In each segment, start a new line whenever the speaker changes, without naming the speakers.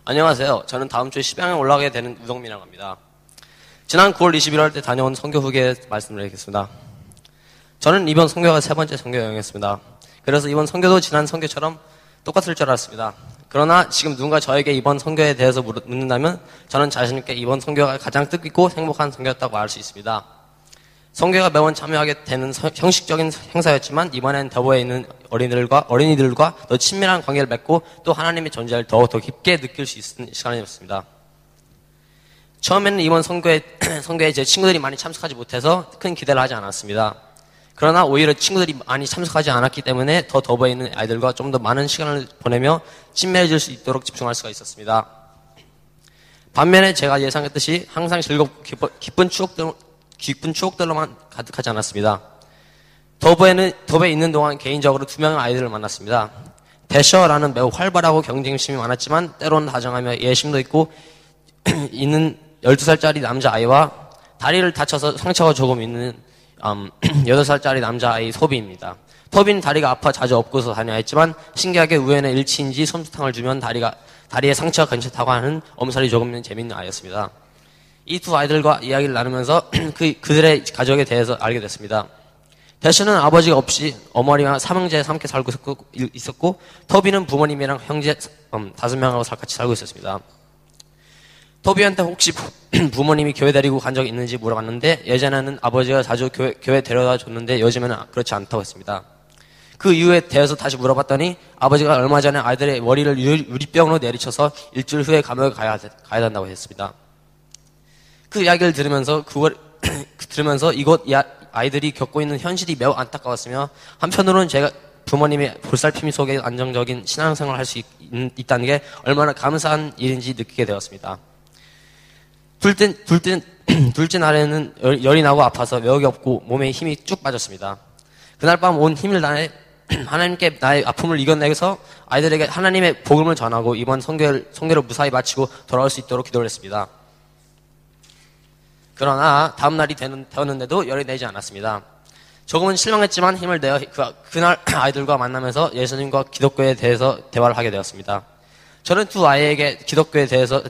안녕하세요. 저는 다음 주에 십양에 올라가게 되는 우동민이라고 합니다. 지난 9월 21일 때 다녀온 선교 후기에 말씀드리겠습니다. 저는 이번 선교가 세 번째 선교 여행이었습니다. 그래서 이번 선교도 지난 선교처럼 똑같을 줄 알았습니다. 그러나 지금 누군가 저에게 이번 선교에 대해서 묻는다면 저는 자신있게 이번 선교가 가장 뜻깊고 행복한 선교였다고 말 수 있습니다. 선교가 매번 참여하게 되는 형식적인 행사였지만 이번엔 더보에 있는 어린이들과 더 친밀한 관계를 맺고 또 하나님의 존재를 더 깊게 느낄 수 있는 시간이었습니다. 처음에는 이번 선교에 제 친구들이 많이 참석하지 못해서 큰 기대를 하지 않았습니다. 그러나 오히려 친구들이 많이 참석하지 않았기 때문에 더 더보에 있는 아이들과 좀 더 많은 시간을 보내며 친밀해질 수 있도록 집중할 수가 있었습니다. 반면에 제가 예상했듯이 항상 즐겁고 기쁜 추억들로만 가득하지 않았습니다. 더보에 있는 동안 개인적으로 2명의 아이들을 만났습니다. 대셔라는 매우 활발하고 경쟁심이 많았지만 때로는 다정하며 예심도 있고 있는 12살짜리 남자아이와 다리를 다쳐서 상처가 조금 있는 8살짜리 남자아이 소비입니다. 토비는 다리가 아파 자주 업고서 다녀야 했지만 신기하게 우연의 일치인지 솜사탕을 주면 다리에 상처가 괜찮다고 하는 엄살이 조금 있는 재밌는 아이였습니다. 이 두 아이들과 이야기를 나누면서 그들의 가족에 대해서 알게 됐습니다. 대셔는 아버지가 없이 어머니와 삼형제 함께 살고 있었고 토비는 부모님이랑 형제 5명하고 같이 살고 있었습니다. 토비한테 혹시 부모님이 교회 데리고 간 적이 있는지 물어봤는데 예전에는 아버지가 자주 교회 데려다 줬는데 요즘에는 그렇지 않다고 했습니다. 그 이유에 대해서 다시 물어봤더니 아버지가 얼마 전에 아이들의 머리를 유리병으로 내리쳐서 일주일 후에 감옥에 가야 된다고 했습니다. 그 이야기를 들으면서 이곳 아이들이 겪고 있는 현실이 매우 안타까웠으며 한편으로는 제가 부모님의 볼살핌 속에 안정적인 신앙생활을 할 수 있다는 게 얼마나 감사한 일인지 느끼게 되었습니다. 둘째 날에는 열이 나고 아파서 매우 없고 몸에 힘이 쭉 빠졌습니다. 그날 밤 온 힘을 다해 하나님께 나의 아픔을 이겨내서 아이들에게 하나님의 복음을 전하고 이번 선교를 무사히 마치고 돌아올 수 있도록 기도를 했습니다. 그러나 다음날이 되었는데도 열이 내지 않았습니다. 조금은 실망했지만 힘을 내어 그날 아이들과 만나면서 예수님과 기독교에 대해서 대화를 하게 되었습니다. 저는 두 아이에게 기독교에 대해서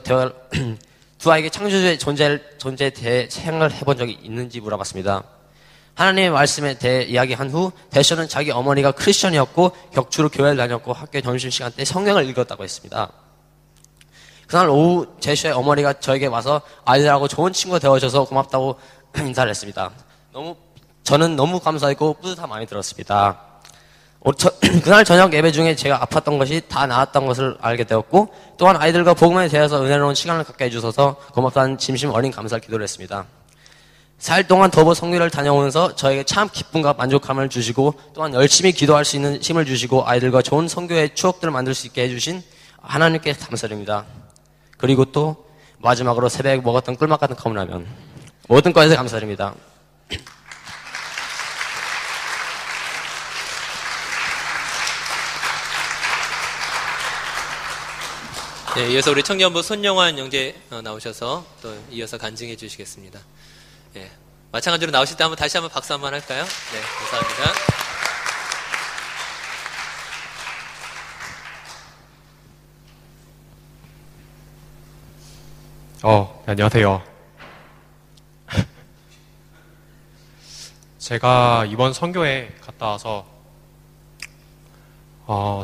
두 아이에게 창조주의 존재에 대해 생각을 해본 적이 있는지 물어봤습니다. 하나님의 말씀에 대해 이야기한 후 대셔는 자기 어머니가 크리스천이었고 격주로 교회를 다녔고 학교 점심시간 때 성경을 읽었다고 했습니다. 그날 오후 제시의 어머니가 저에게 와서 아이들하고 좋은 친구가 되어줘서 고맙다고 인사를 했습니다. 저는 너무 감사했고 뿌듯함 많이 들었습니다. 그날 저녁 예배 중에 제가 아팠던 것이 다 나았던 것을 알게 되었고 또한 아이들과 복음에 대해서 은혜로운 시간을 갖게 해주셔서 고맙다는 진심 어린 감사를 기도를 했습니다. 4일 동안 더보 선교를 다녀오면서 저에게 참 기쁨과 만족감을 주시고 또한 열심히 기도할 수 있는 힘을 주시고 아이들과 좋은 선교의 추억들을 만들 수 있게 해주신 하나님께 감사드립니다. 그리고 또 마지막으로 새벽에 먹었던 꿀맛 같은 컵라면 모든 것에 감사드립니다.
네, 이어서 우리 청년부 손영환 영재 나오셔서 또 이어서 간증해 주시겠습니다. 네, 마찬가지로 나오실 때 다시 한번 박수 한번 할까요? 네, 감사합니다.
안녕하세요. 제가 이번 선교에 갔다 와서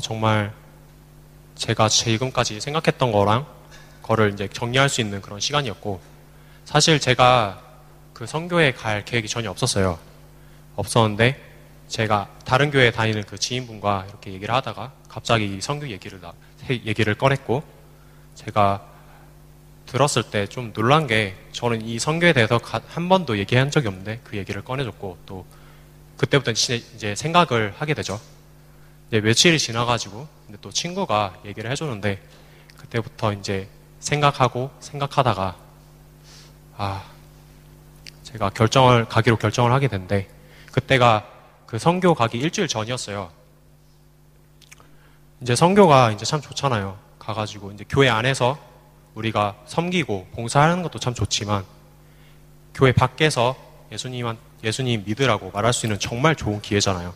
정말 제가 지금까지 생각했던 거를 이제 정리할 수 있는 그런 시간이었고 사실 제가 그 선교에 갈 계획이 전혀 없었는데 제가 다른 교회에 다니는 그 지인분과 이렇게 얘기를 하다가 갑자기 이 선교 얘기를 꺼냈고 제가 들었을 때 좀 놀란 게 저는 이 선교에 대해서 한 번도 얘기한 적이 없는데 그 얘기를 꺼내줬고 또 그때부터 이제 생각을 하게 되죠. 이제 며칠이 지나가지고 근데 또 친구가 얘기를 해줬는데 그때부터 이제 생각하다가 제가 가기로 결정을 하게 됐는데 그때가 그 선교 가기 일주일 전이었어요. 이제 선교가 이제 참 좋잖아요. 가가지고 이제 교회 안에서 우리가 섬기고 봉사하는 것도 참 좋지만 교회 밖에서 예수님 믿으라고 말할 수 있는 정말 좋은 기회잖아요.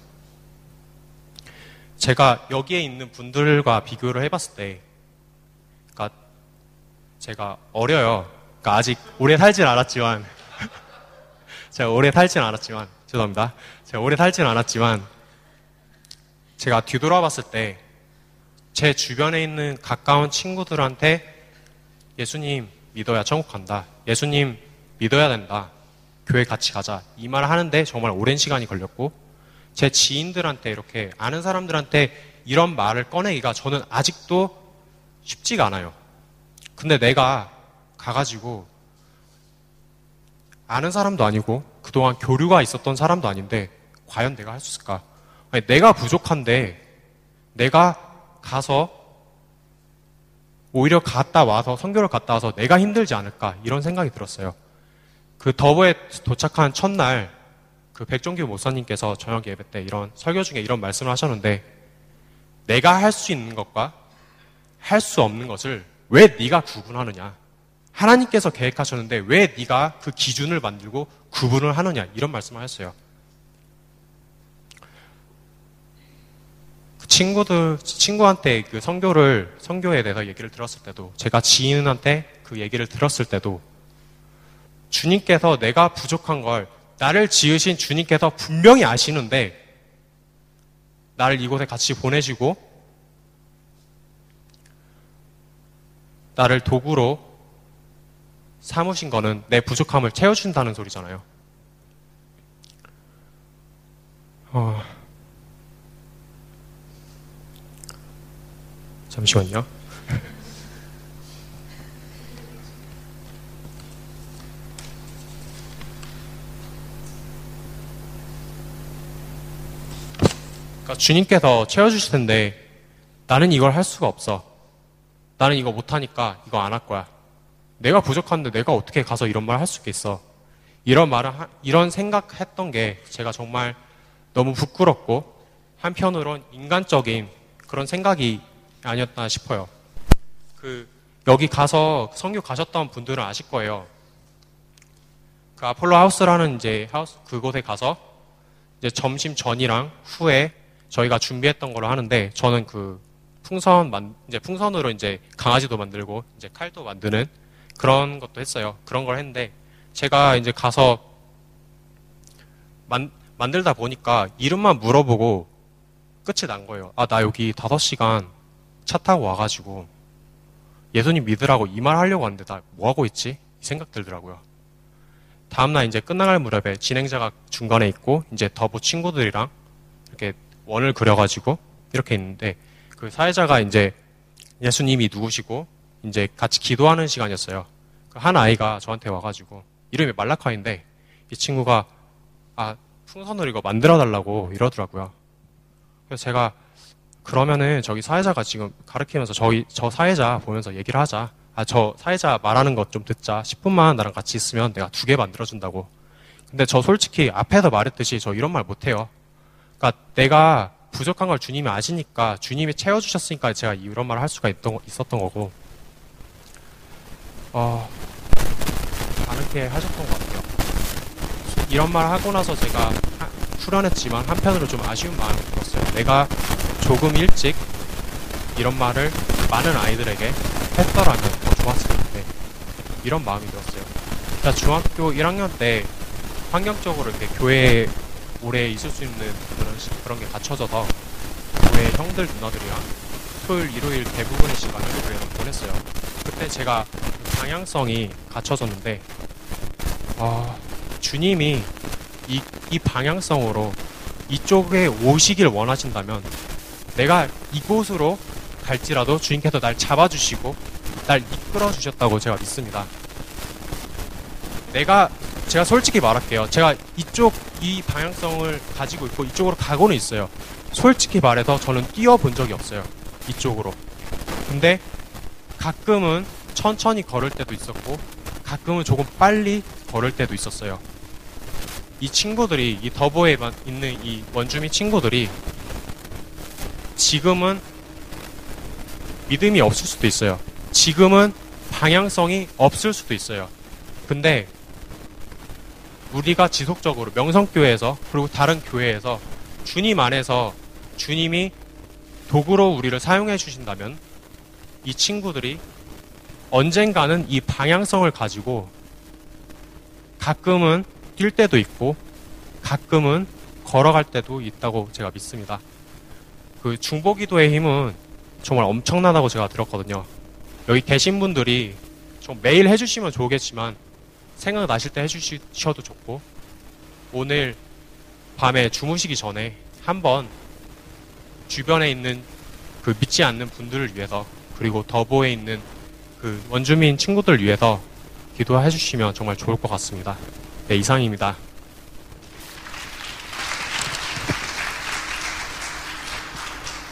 제가 여기에 있는 분들과 비교를 해봤을 때, 그러니까 제가 어려요. 그러니까 아직 오래 살진 않았지만, 제가 오래 살진 않았지만, 죄송합니다. 제가 오래 살진 않았지만, 제가 뒤돌아봤을 때, 제 주변에 있는 가까운 친구들한테 예수님 믿어야 천국 간다. 예수님 믿어야 된다. 교회 같이 가자. 이 말을 하는데 정말 오랜 시간이 걸렸고, 제 지인들한테 이렇게 아는 사람들한테 이런 말을 꺼내기가 저는 아직도 쉽지가 않아요. 근데 내가 가가지고 아는 사람도 아니고 그동안 교류가 있었던 사람도 아닌데 과연 내가 할 수 있을까? 아니, 내가 부족한데 내가 가서 오히려 갔다 와서 선교를 갔다 와서 내가 힘들지 않을까 이런 생각이 들었어요. 그 더보에 도착한 첫날 그 백종규 목사님께서 저녁 예배 때 이런 설교 중에 이런 말씀을 하셨는데, 내가 할 수 있는 것과 할 수 없는 것을 왜 네가 구분하느냐? 하나님께서 계획하셨는데 왜 네가 그 기준을 만들고 구분을 하느냐? 이런 말씀을 하셨어요. 그 친구한테 그 선교에 대해서 얘기를 들었을 때도, 제가 지인한테 그 얘기를 들었을 때도, 주님께서 내가 부족한 걸, 나를 지으신 주님께서 분명히 아시는데 나를 이곳에 같이 보내시고 나를 도구로 삼으신 거는 내 부족함을 채워준다는 소리잖아요. 잠시만요. 그러니까 주님께서 채워주실 텐데 나는 이걸 할 수가 없어. 나는 이거 못하니까 이거 안 할 거야. 내가 부족한데 내가 어떻게 가서 이런 말 할 수 있겠어. 이런 생각했던 게 제가 정말 너무 부끄럽고 한편으론 인간적인 그런 생각이 아니었나 싶어요. 여기 가서 선교 가셨던 분들은 아실 거예요. 그 아폴로 하우스라는 그곳에 가서 이제 점심 전이랑 후에 저희가 준비했던 걸로 하는데, 저는 그 풍선으로 이제 강아지도 만들고 이제 칼도 만드는 그런 것도 했어요. 그런 걸 했는데, 제가 이제 가서 만들다 보니까 이름만 물어보고 끝이 난 거예요. 아, 나 여기 5시간 차 타고 와가지고 예수님 믿으라고 이 말 하려고 하는데 나 뭐 하고 있지? 이 생각 들더라고요. 다음날 이제 끝나갈 무렵에 진행자가 중간에 있고 이제 더보 친구들이랑 이렇게 원을 그려가지고 이렇게 있는데, 그 사회자가 이제 예수님이 누구시고 이제 같이 기도하는 시간이었어요. 한 아이가 저한테 와가지고 이름이 말라카인데 이 친구가 풍선으로 이거 만들어달라고 이러더라고요. 그래서 제가 그러면은 저기 사회자가 지금 가르치면서 저 사회자 보면서 얘기를 하자. 저 사회자 말하는 것 좀 듣자. 10분만 나랑 같이 있으면 내가 2개 만들어준다고. 근데 저 솔직히 앞에서 말했듯이 저 이런 말 못해요. 그러니까 내가 부족한 걸 주님이 아시니까, 주님이 채워주셨으니까 제가 이런 말을 할 수가 있었던 거고, 다르게 하셨던 것 같아요. 이런 말 하고 나서 제가 후련했지만 한편으로 좀 아쉬운 마음이 들었어요. 내가 조금 일찍 이런 말을 많은 아이들에게 했더라면 더 좋았을 텐데, 이런 마음이 들었어요. 제가 중학교 1학년 때 환경적으로 이렇게 교회에 오래 있을 수 있는 그런 게 갖춰져서 교회 형들 누나들이랑 토요일, 일요일 대부분의 시간을 교회에서 보냈어요. 그때 제가 방향성이 갖춰졌는데, 주님이 이 방향성으로 이쪽에 오시길 원하신다면 내가 이곳으로 갈지라도 주님께서 날 잡아주시고 날 이끌어 주셨다고 제가 믿습니다. 제가 솔직히 말할게요. 제가 이 방향성을 가지고 있고 이쪽으로 가고는 있어요. 솔직히 말해서 저는 뛰어본 적이 없어요. 이쪽으로. 근데 가끔은 천천히 걸을 때도 있었고 가끔은 조금 빨리 걸을 때도 있었어요. 이 친구들이, 이 더보에 있는 이 원주민 친구들이 지금은 믿음이 없을 수도 있어요. 지금은 방향성이 없을 수도 있어요. 근데 우리가 지속적으로 명성교회에서 그리고 다른 교회에서 주님 안에서 주님이 도구로 우리를 사용해 주신다면 이 친구들이 언젠가는 이 방향성을 가지고 가끔은 뛸 때도 있고 가끔은 걸어갈 때도 있다고 제가 믿습니다. 그 중보기도의 힘은 정말 엄청나다고 제가 들었거든요. 여기 계신 분들이 좀 매일 해주시면 좋겠지만 생각나실 때 해주셔도 좋고 오늘 밤에 주무시기 전에 한번 주변에 있는 그 믿지 않는 분들을 위해서 그리고 더보에 있는 그 원주민 친구들 위해서 기도해 주시면 정말 좋을 것 같습니다. 네, 이상입니다.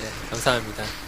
네, 감사합니다.